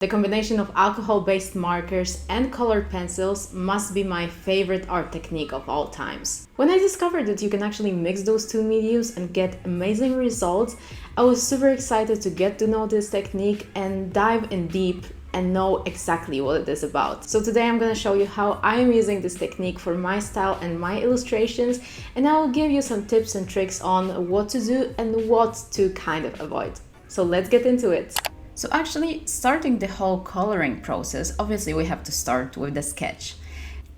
The combination of alcohol-based markers and colored pencils must be my favorite art technique of all times. When I discovered that you can actually mix those two mediums and get amazing results, I was super excited to get to know this technique and dive in deep and know exactly what it is about. So today I'm going to show you how I am using this technique for my style and my illustrations, and I will give you some tips and tricks on what to do and what to kind of avoid. So let's get into it. So actually, starting the whole coloring process, obviously we have to start with the sketch.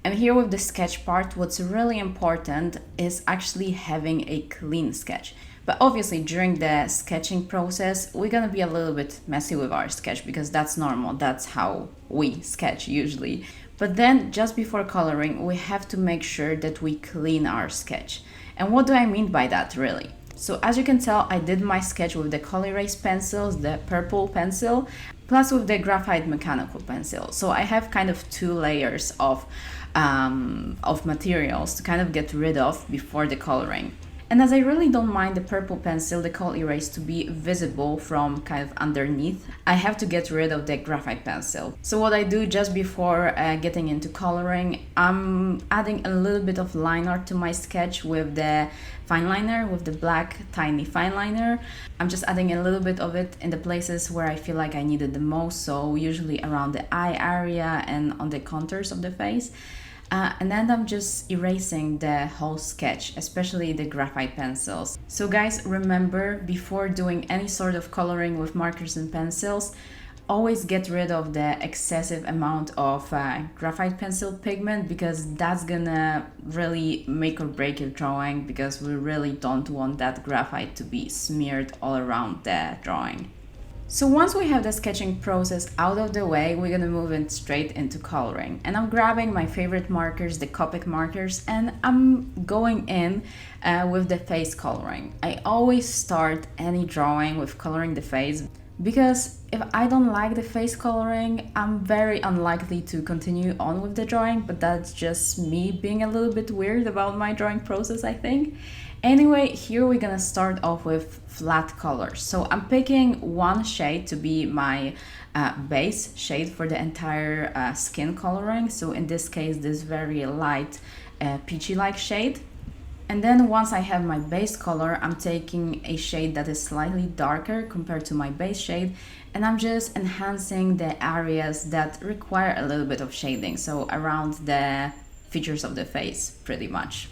And here with the sketch part, what's really important is actually having a clean sketch. But obviously during the sketching process, we're gonna be a little bit messy with our sketch because that's normal, that's how we sketch usually. But then just before coloring, we have to make sure that we clean our sketch. And what do I mean by that really? So as you can tell, I did my sketch with the color erase pencils, the purple pencil, plus with the graphite mechanical pencil. So I have kind of two layers of materials to kind of get rid of before the coloring. And as I really don't mind the purple pencil, the color erase to be visible from kind of underneath, I have to get rid of the graphite pencil. So what I do just before getting into coloring, I'm adding a little bit of line art to my sketch with the fine liner, with the black tiny fine liner. I'm just adding a little bit of it in the places where I feel like I need it the most, so usually around the eye area and on the contours of the face. And then I'm just erasing the whole sketch, especially the graphite pencils. So guys, remember, before doing any sort of coloring with markers and pencils, always get rid of the excessive amount of graphite pencil pigment, because that's gonna really make or break your drawing, because we really don't want that graphite to be smeared all around the drawing. So once we have the sketching process out of the way, we're gonna move in straight into coloring. And I'm grabbing my favorite markers, the Copic markers, and I'm going in with the face coloring. I always start any drawing with coloring the face, because if I don't like the face coloring, I'm very unlikely to continue on with the drawing, but that's just me being a little bit weird about my drawing process, I think. Anyway, here we're gonna start off with flat colors. So I'm picking one shade to be my base shade for the entire skin coloring. So in this case, this very light peachy-like shade. And then once I have my base color, I'm taking a shade that is slightly darker compared to my base shade, and I'm just enhancing the areas that require a little bit of shading, so around the features of the face, pretty much.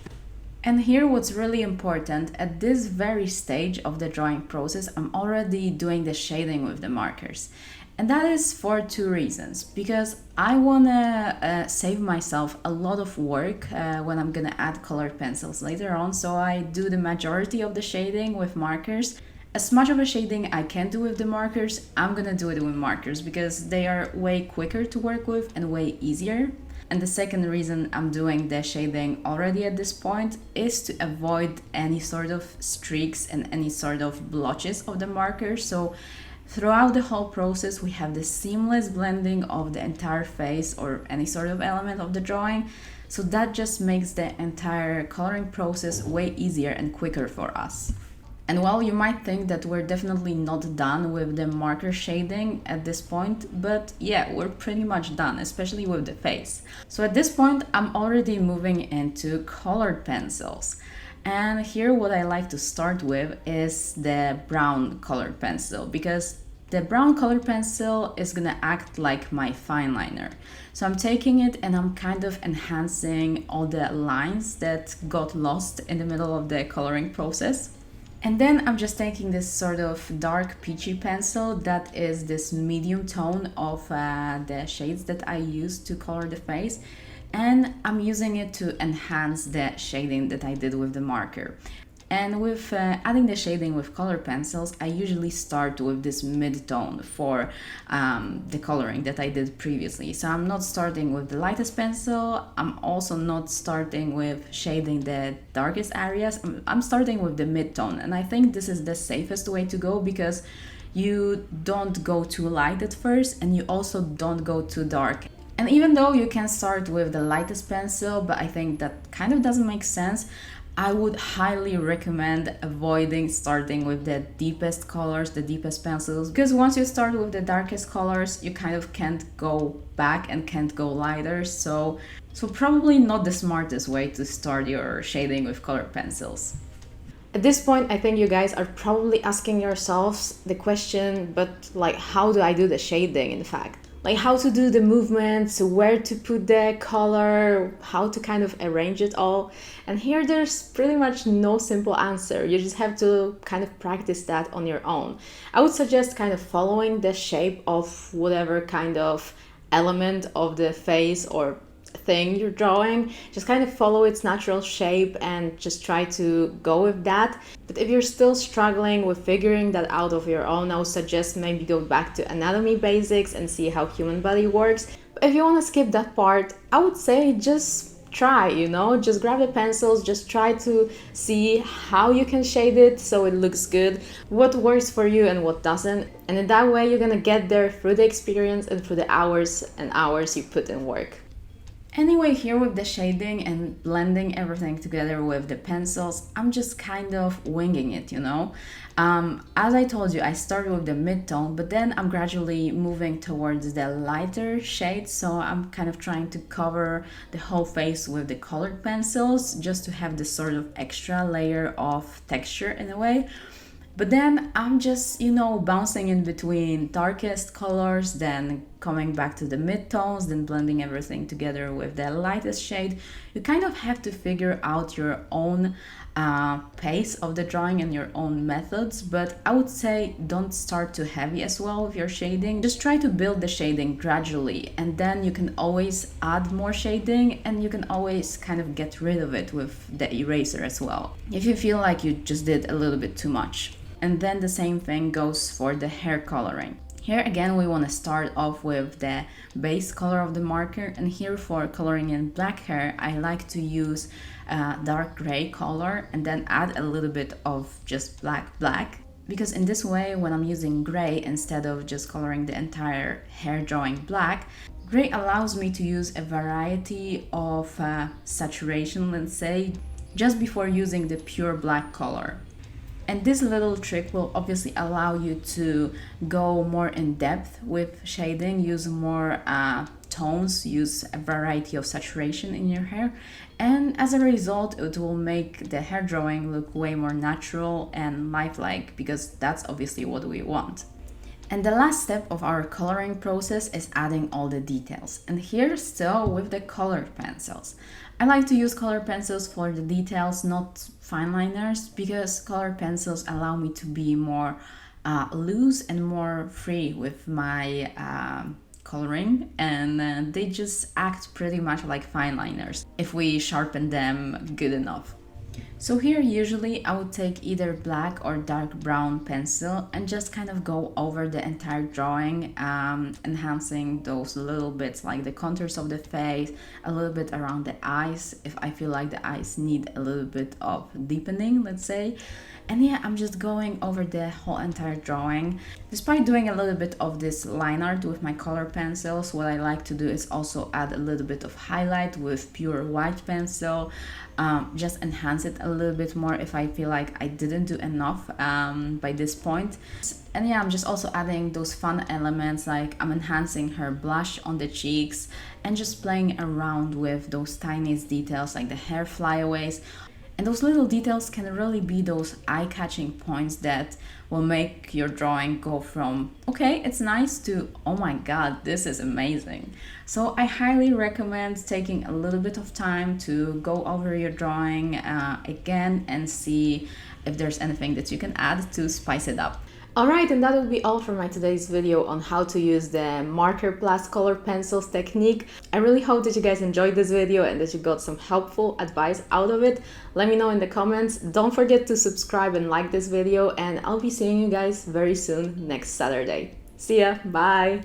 And here what's really important, at this very stage of the drawing process, I'm already doing the shading with the markers. And that is for two reasons. Because I wanna save myself a lot of work when I'm gonna add colored pencils later on, so I do the majority of the shading with markers. As much of a shading I can do with the markers, I'm gonna do it with markers because they are way quicker to work with and way easier. And the second reason I'm doing the shading already at this point is to avoid any sort of streaks and any sort of blotches of the marker. So throughout the whole process, we have the seamless blending of the entire face or any sort of element of the drawing. So that just makes the entire coloring process way easier and quicker for us. And while you might think that we're definitely not done with the marker shading at this point, but yeah, we're pretty much done, especially with the face. So at this point, I'm already moving into colored pencils. And here what I like to start with is the brown colored pencil, because the brown colored pencil is gonna act like my fine liner. So I'm taking it and I'm kind of enhancing all the lines that got lost in the middle of the coloring process. And then I'm just taking this sort of dark peachy pencil that is this medium tone of the shades that I use to color the face, and I'm using it to enhance the shading that I did with the marker. And with adding the shading with color pencils, I usually start with this mid-tone for the coloring that I did previously. So I'm not starting with the lightest pencil, I'm also not starting with shading the darkest areas, I'm starting with the mid-tone. And I think this is the safest way to go, because you don't go too light at first and you also don't go too dark. And even though you can start with the lightest pencil, but I think that kind of doesn't make sense, I would highly recommend avoiding starting with the deepest colors, the deepest pencils, because once you start with the darkest colors, you kind of can't go back and can't go lighter. So probably not the smartest way to start your shading with colored pencils. At this point, I think you guys are probably asking yourselves the question, but like, how do I do the shading, in fact? Like, how to do the movements, where to put the color, how to kind of arrange it all. And here there's pretty much no simple answer. You just have to kind of practice that on your own. I would suggest kind of following the shape of whatever kind of element of the face or thing you're drawing. Just kind of follow its natural shape and just try to go with that. But if you're still struggling with figuring that out of your own, I would suggest maybe go back to anatomy basics and see how human body works. But if you want to skip that part, I would say just try, just grab the pencils, just try to see how you can shade it so it looks good, what works for you and what doesn't. And in that way, you're gonna get there through the experience and through the hours and hours you put in work. Anyway, here with the shading and blending everything together with the pencils, I'm just kind of winging it, As I told you, I started with the mid-tone, but then I'm gradually moving towards the lighter shades, so I'm kind of trying to cover the whole face with the colored pencils just to have this sort of extra layer of texture in a way. But then I'm just, bouncing in between darkest colors, then coming back to the mid-tones, then blending everything together with the lightest shade. You kind of have to figure out your own pace of the drawing and your own methods, but I would say don't start too heavy as well with your shading. Just try to build the shading gradually, and then you can always add more shading, and you can always kind of get rid of it with the eraser as well, if you feel like you just did a little bit too much. And then the same thing goes for the hair coloring. Here again, we want to start off with the base color of the marker, and here for coloring in black hair, I like to use a dark gray color and then add a little bit of just black, because in this way, when I'm using gray instead of just coloring the entire hair drawing black, gray allows me to use a variety of saturation, let's say, just before using the pure black color. And this little trick will obviously allow you to go more in depth with shading, use more tones, use a variety of saturation in your hair. And as a result, it will make the hair drawing look way more natural and lifelike, because that's obviously what we want. And the last step of our coloring process is adding all the details. And here still with the colored pencils. I like to use colored pencils for the details, not fine liners, because colored pencils allow me to be more loose and more free with my coloring, and they just act pretty much like fine liners if we sharpen them good enough. So here usually I would take either black or dark brown pencil and just kind of go over the entire drawing, enhancing those little bits like the contours of the face, a little bit around the eyes if I feel like the eyes need a little bit of deepening, let's say. And yeah, I'm just going over the whole entire drawing. Despite doing a little bit of this line art with my color pencils, what I like to do is also add a little bit of highlight with pure white pencil. Just enhance it a little bit more if I feel like I didn't do enough by this point. And yeah, I'm just also adding those fun elements, like I'm enhancing her blush on the cheeks and just playing around with those tiniest details like the hair flyaways. And those little details can really be those eye-catching points that will make your drawing go from, okay, it's nice, to, oh my god, this is amazing. So I highly recommend taking a little bit of time to go over your drawing again and see if there's anything that you can add to spice it up. Alright, and that will be all for my today's video on how to use the marker plus color pencils technique. I really hope that you guys enjoyed this video and that you got some helpful advice out of it. Let me know in the comments. Don't forget to subscribe and like this video, and I'll be seeing you guys very soon next Saturday. See ya, bye!